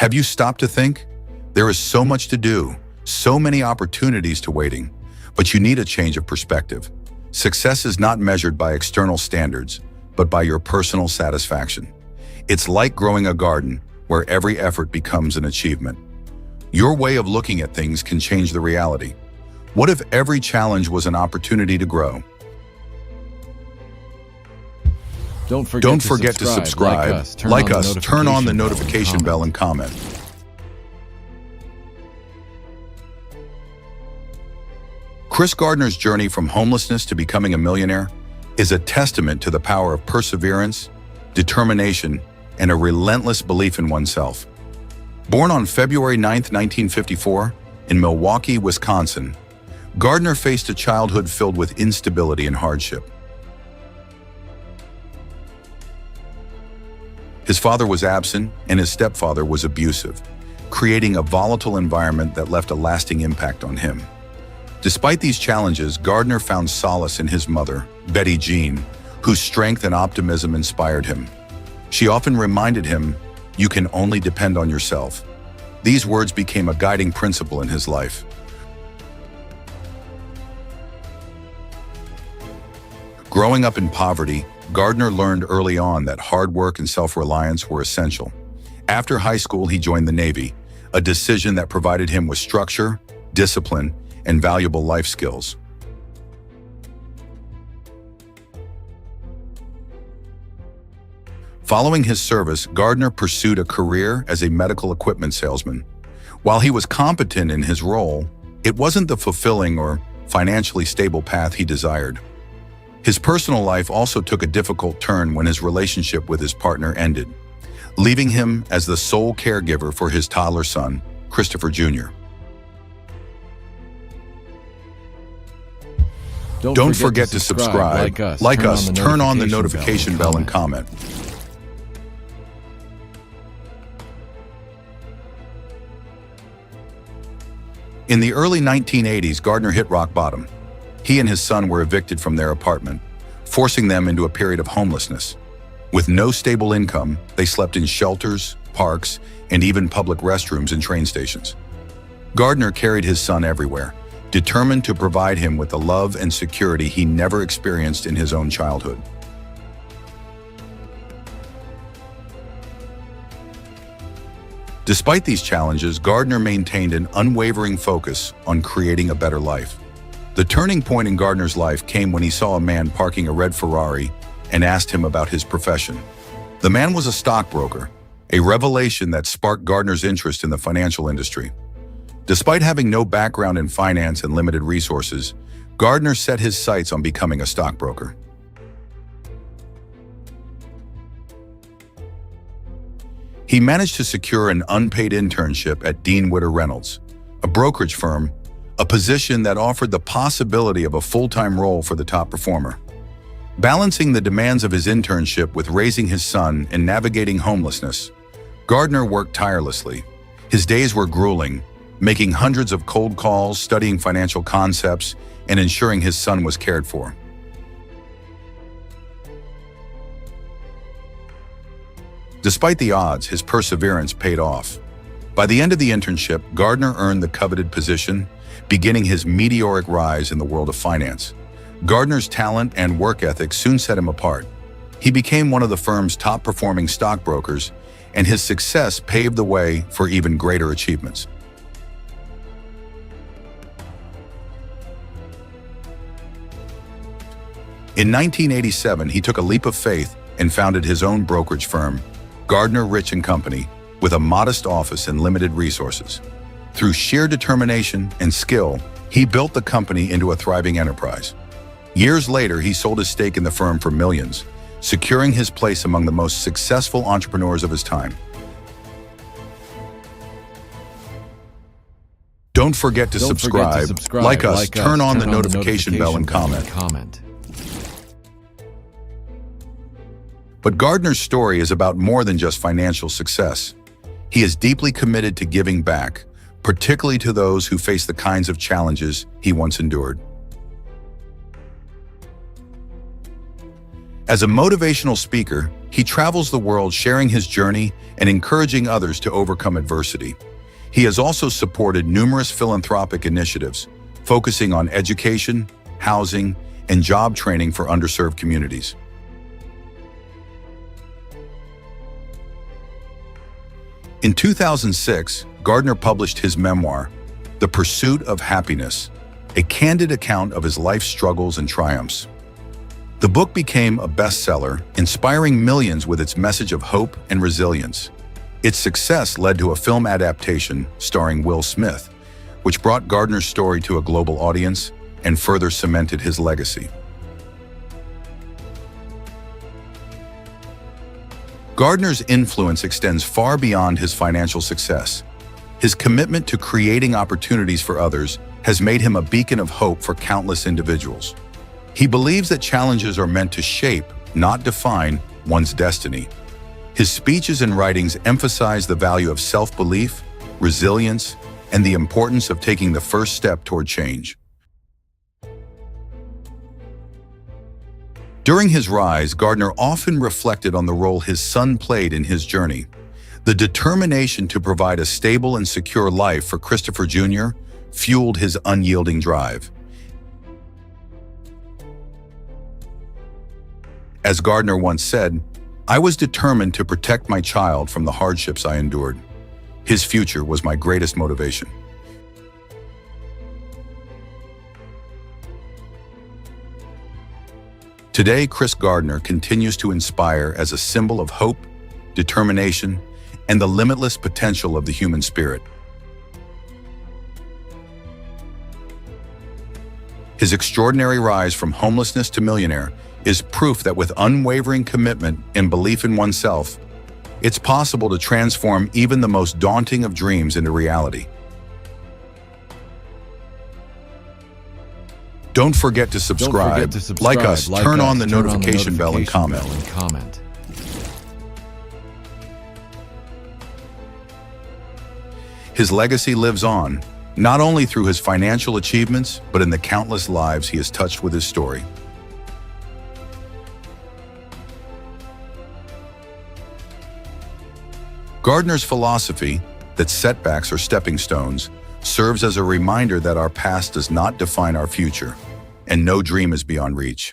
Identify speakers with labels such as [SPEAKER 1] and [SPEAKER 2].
[SPEAKER 1] Have you stopped to think? There is so much to do, so many opportunities to waiting, but you need a change of perspective. Success is not measured by external standards, but by your personal satisfaction. It's like growing a garden where every effort becomes an achievement. Your way of looking at things can change the reality. What if every challenge was an opportunity to grow?
[SPEAKER 2] Don't forget to subscribe, like us, turn on the notification bell, and comment.
[SPEAKER 1] Chris Gardner's journey from homelessness to becoming a millionaire is a testament to the power of perseverance, determination, and a relentless belief in oneself. Born on February 9, 1954, in Milwaukee, Wisconsin, Gardner faced a childhood filled with instability and hardship. His father was absent and his stepfather was abusive, creating a volatile environment that left a lasting impact on him. Despite these challenges, Gardner found solace in his mother, Betty Jean, whose strength and optimism inspired him. She often reminded him, "You can only depend on yourself." These words became a guiding principle in his life. Growing up in poverty, Gardner learned early on that hard work and self-reliance were essential. After high school, he joined the Navy, a decision that provided him with structure, discipline, and valuable life skills. Following his service, Gardner pursued a career as a medical equipment salesman. While he was competent in his role, it wasn't the fulfilling or financially stable path he desired. His personal life also took a difficult turn when his relationship with his partner ended, leaving him as the sole caregiver for his toddler son, Christopher Jr. Don't forget to subscribe, like us, turn on the notification bell, and comment. In the early 1980s, Gardner hit rock bottom. He and his son were evicted from their apartment, forcing them into a period of homelessness. With no stable income, they slept in shelters, parks, and even public restrooms and train stations. Gardner carried his son everywhere, determined to provide him with the love and security he never experienced in his own childhood. Despite these challenges, Gardner maintained an unwavering focus on creating a better life. The turning point in Gardner's life came when he saw a man parking a red Ferrari and asked him about his profession. The man was a stockbroker, a revelation that sparked Gardner's interest in the financial industry. Despite having no background in finance and limited resources, Gardner set his sights on becoming a stockbroker. He managed to secure an unpaid internship at Dean Witter Reynolds, a brokerage firm, a position that offered the possibility of a full-time role for the top performer. Balancing the demands of his internship with raising his son and navigating homelessness, Gardner worked tirelessly. His days were grueling, making hundreds of cold calls, studying financial concepts, and ensuring his son was cared for. Despite the odds, his perseverance paid off. By the end of the internship, Gardner earned the coveted position, beginning his meteoric rise in the world of finance. Gardner's talent and work ethic soon set him apart. He became one of the firm's top-performing stockbrokers, and his success paved the way for even greater achievements. In 1987, he took a leap of faith and founded his own brokerage firm, Gardner Rich & Company, with a modest office and limited resources. Through sheer determination and skill, he built the company into a thriving enterprise. Years later, he sold his stake in the firm for millions, securing his place among the most successful entrepreneurs of his time. Don't forget to subscribe, like us, turn on the notification bell, and comment. But Gardner's story is about more than just financial success. He is deeply committed to giving back, particularly to those who face the kinds of challenges he once endured. As a motivational speaker, he travels the world sharing his journey and encouraging others to overcome adversity. He has also supported numerous philanthropic initiatives, focusing on education, housing, and job training for underserved communities. In 2006, Gardner published his memoir, The Pursuit of Happiness, a candid account of his life struggles and triumphs. The book became a bestseller, inspiring millions with its message of hope and resilience. Its success led to a film adaptation starring Will Smith, which brought Gardner's story to a global audience and further cemented his legacy. Gardner's influence extends far beyond his financial success. His commitment to creating opportunities for others has made him a beacon of hope for countless individuals. He believes that challenges are meant to shape, not define, one's destiny. His speeches and writings emphasize the value of self-belief, resilience, and the importance of taking the first step toward change. During his rise, Gardner often reflected on the role his son played in his journey. The determination to provide a stable and secure life for Christopher Jr. fueled his unyielding drive. As Gardner once said, "I was determined to protect my child from the hardships I endured. His future was my greatest motivation." Today, Chris Gardner continues to inspire as a symbol of hope, determination, and the limitless potential of the human spirit. His extraordinary rise from homelessness to millionaire is proof that with unwavering commitment and belief in oneself, it's possible to transform even the most daunting of dreams into reality. Don't forget to subscribe, like us, turn on the notification bell, and comment. His legacy lives on, not only through his financial achievements, but in the countless lives he has touched with his story. Gardner's philosophy, that setbacks are stepping stones, serves as a reminder that our past does not define our future, and no dream is beyond reach.